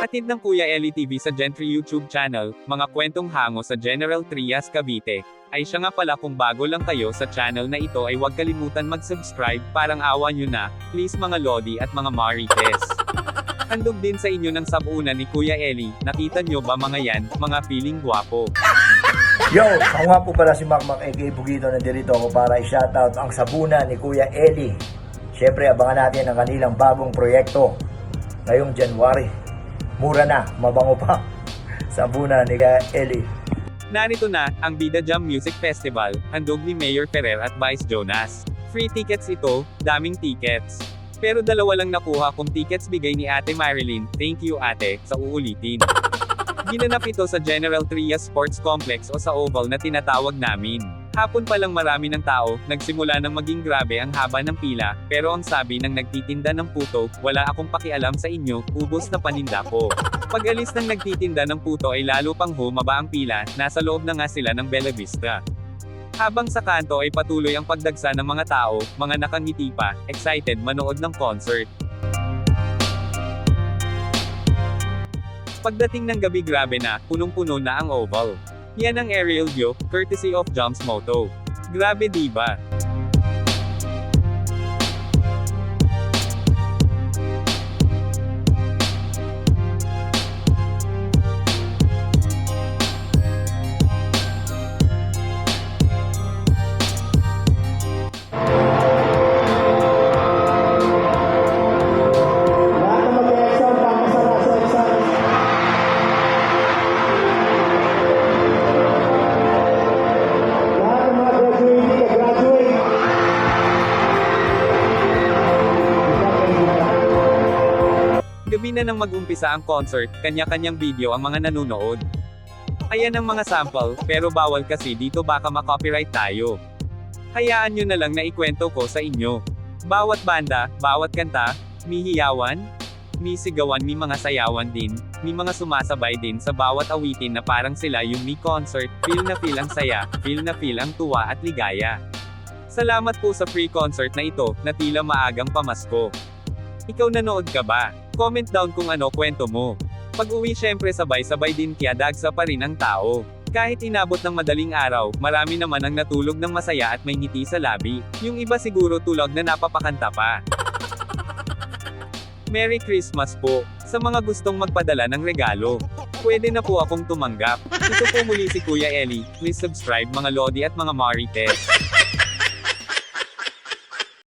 Hatid ng Kuya Eli TV sa Gentry YouTube channel, mga kwentong hango sa General Trias, Cavite. Ay siya nga pala, kung bago lang kayo sa channel na ito ay huwag kalimutan mag-subscribe, parang awa nyo na, please mga Lodi at mga Marites. Handog din sa inyo ng sabuna ni Kuya Eli, nakita nyo ba mga yan, mga feeling gwapo. Yo! Ako nga po pala si Makmak aka Bugito, nandito ako para i-shoutout ang sabuna ni Kuya Eli. Siyempre, abangan natin ang kanilang bagong proyekto ngayong January. Mura na, mabango pa. Sabuna ni Kuya Eli. Narito na, ang Bida Jam Music Festival, handog ni Mayor Ferrer at Vice Jonas. Free tickets ito, daming tickets. Pero dalawa lang nakuha kong tickets bigay ni Ate Marilyn, thank you ate, sa uulitin. Ginanap ito sa General Trias Sports Complex o sa Oval na tinatawag namin. Hapon pa lang marami ng tao, nagsimula nang maging grabe ang haba ng pila, pero ang sabi ng nagtitinda ng puto, wala akong pakialam sa inyo, ubos na paninda ko. Pag alis ng nagtitinda ng puto ay lalo pang humaba ang pila, nasa loob na nga sila ng Bella Vista. Habang sa kanto ay patuloy ang pagdagsa ng mga tao, mga nakangiti pa, excited manood ng concert. Pagdating ng gabi grabe na, punong-puno na ang Oval. Yan ang aerial view, courtesy of Jumps Moto. Grabe diba? Gabi na nang mag-umpisa ang concert, kanya-kanyang video ang mga nanonood. Ayan ang mga sample, pero bawal kasi dito baka ma-copyright tayo. Hayaan nyo na lang na ikwento ko sa inyo. Bawat banda, bawat kanta, may hiyawan, may sigawan, may mga sayawan din, may mga sumasabay din sa bawat awitin na parang sila yung may concert, feel na feel ang saya, feel na feel ang tuwa at ligaya. Salamat po sa free concert na ito, na tila maagang pamasko. Ikaw nanood ka ba? Comment down kung ano kwento mo. Pag-uwi syempre sabay-sabay din kaya dagsa pa rin ang tao. Kahit inabot ng madaling araw, marami naman ang natulog ng masaya at may ngiti sa labi. Yung iba siguro tulog na napapakanta pa. Merry Christmas po, sa mga gustong magpadala ng regalo. Pwede na po akong tumanggap. Ito po muli si Kuya Eli, please subscribe mga Lodi at mga Marites.